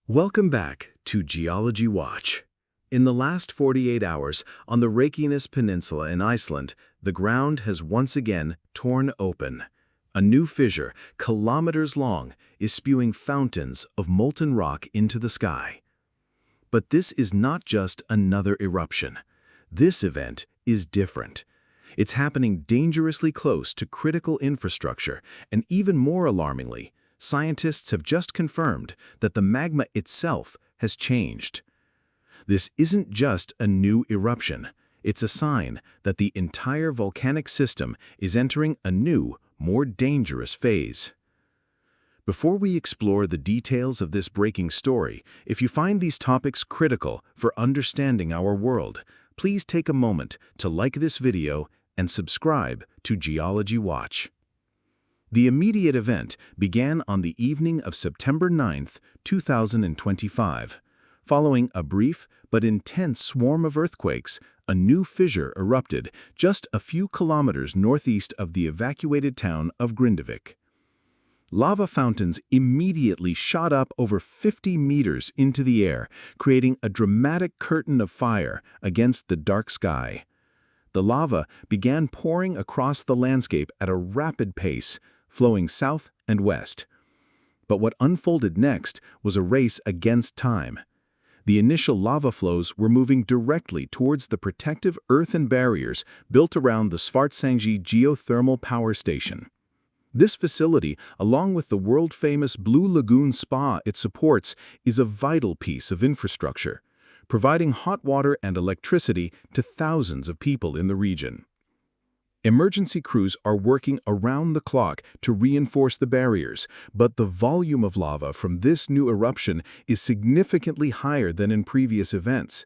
Welcome back to Geology Watch. In the last 48 hours, on the Reykjanes Peninsula in Iceland, the ground has once again torn open. A new fissure, kilometers long, is spewing fountains of molten rock into the sky. But this is not just another eruption. This event is different. It's happening dangerously close to critical infrastructure, and even more alarmingly, scientists have just confirmed that the magma itself has changed. This isn't just a new eruption. It's a sign that the entire volcanic system is entering a new, more dangerous phase. Before we explore the details of this breaking story, if you find these topics critical for understanding our world, please take a moment to like this video and subscribe to Geology Watch. The immediate event began on the evening of September 9, 2025. Following a brief but intense swarm of earthquakes, a new fissure erupted just a few kilometers northeast of the evacuated town of Grindavik. Lava fountains immediately shot up over 50 meters into the air, creating a dramatic curtain of fire against the dark sky. The lava began pouring across the landscape at a rapid pace, flowing south and west. But what unfolded next was a race against time. The initial lava flows were moving directly towards the protective earthen barriers built around the Svartsengi geothermal power station. This facility, along with the world-famous Blue Lagoon spa it supports, is a vital piece of infrastructure, providing hot water and electricity to thousands of people in the region. Emergency crews are working around the clock to reinforce the barriers, but the volume of lava from this new eruption is significantly higher than in previous events.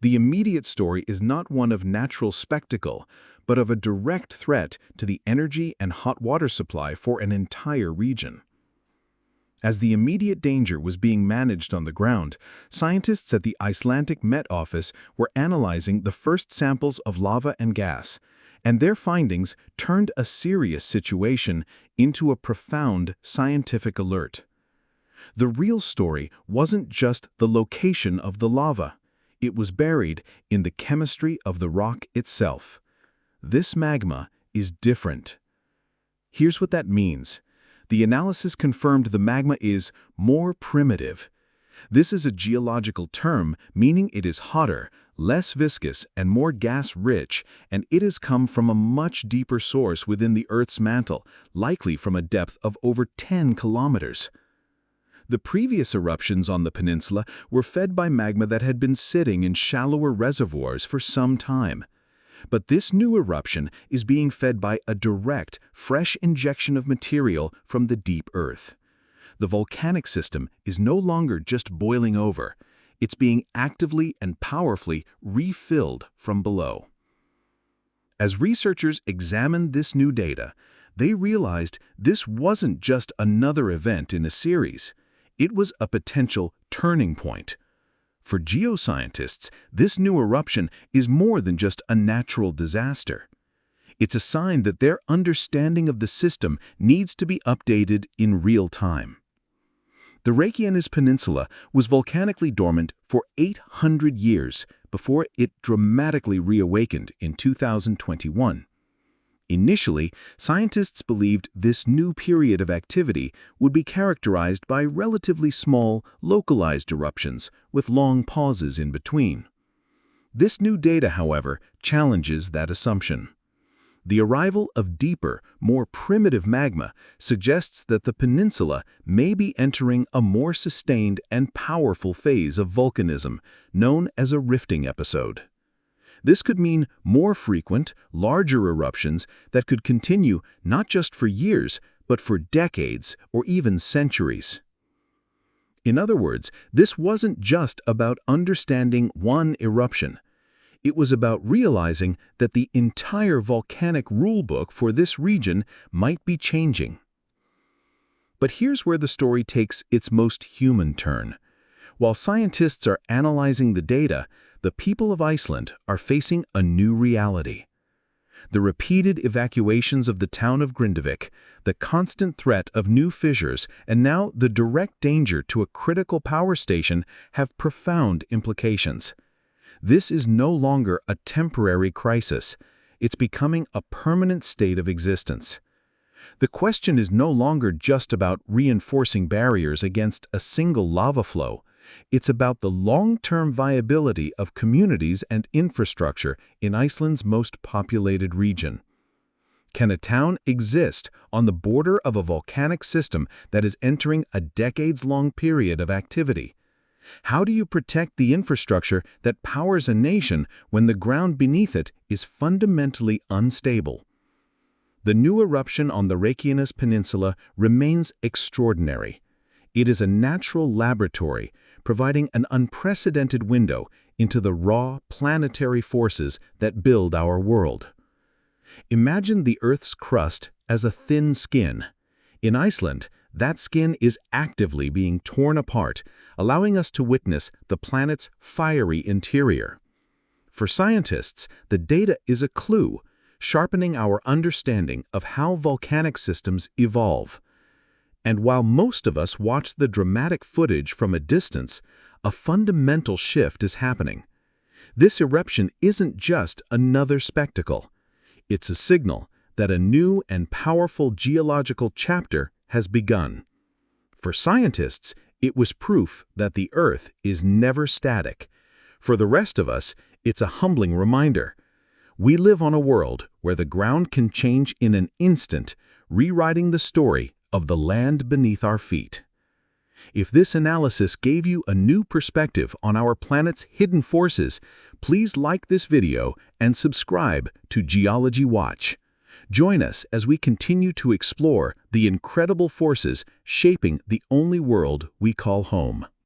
The immediate story is not one of natural spectacle, but of a direct threat to the energy and hot water supply for an entire region. As the immediate danger was being managed on the ground, scientists at the Icelandic Met Office were analyzing the first samples of lava and gas, and their findings turned a serious situation into a profound scientific alert. The real story wasn't just the location of the lava. It was buried in the chemistry of the rock itself. This magma is different. Here's what that means. The analysis confirmed the magma is more primitive. This is a geological term meaning it is hotter, less viscous, and more gas-rich, and it has come from a much deeper source within the Earth's mantle, likely from a depth of over 10 kilometers. The previous eruptions on the peninsula were fed by magma that had been sitting in shallower reservoirs for some time. But this new eruption is being fed by a direct, fresh injection of material from the deep Earth. The volcanic system is no longer just boiling over. It's being actively and powerfully refilled from below. As researchers examined this new data, they realized this wasn't just another event in a series. It was a potential turning point. For geoscientists, this new eruption is more than just a natural disaster. It's a sign that their understanding of the system needs to be updated in real time. The Reykjanes Peninsula was volcanically dormant for 800 years before it dramatically reawakened in 2021. Initially, scientists believed this new period of activity would be characterized by relatively small, localized eruptions with long pauses in between. This new data, however, challenges that assumption. The arrival of deeper, more primitive magma suggests that the peninsula may be entering a more sustained and powerful phase of volcanism, known as a rifting episode. This could mean more frequent, larger eruptions that could continue not just for years, but for decades or even centuries. In other words, this wasn't just about understanding one eruption. It was about realizing that the entire volcanic rulebook for this region might be changing. But here's where the story takes its most human turn. While scientists are analyzing the data, the people of Iceland are facing a new reality. The repeated evacuations of the town of Grindavik, the constant threat of new fissures, and now the direct danger to a critical power station have profound implications. This is no longer a temporary crisis. It's becoming a permanent state of existence. The question is no longer just about reinforcing barriers against a single lava flow. It's about the long-term viability of communities and infrastructure in Iceland's most populated region. Can a town exist on the border of a volcanic system that is entering a decades-long period of activity? How do you protect the infrastructure that powers a nation when the ground beneath it is fundamentally unstable? The new eruption on the Reykjanes Peninsula remains extraordinary. It is a natural laboratory, providing an unprecedented window into the raw planetary forces that build our world. Imagine the Earth's crust as a thin skin. In Iceland, that skin is actively being torn apart, allowing us to witness the planet's fiery interior. For scientists, the data is a clue, sharpening our understanding of how volcanic systems evolve. And while most of us watch the dramatic footage from a distance, a fundamental shift is happening. This eruption isn't just another spectacle. It's a signal that a new and powerful geological chapter has begun. For scientists, it was proof that the Earth is never static. For the rest of us, it's a humbling reminder. We live on a world where the ground can change in an instant, rewriting the story of the land beneath our feet. If this analysis gave you a new perspective on our planet's hidden forces, please like this video and subscribe to Geology Watch. Join us as we continue to explore the incredible forces shaping the only world we call home.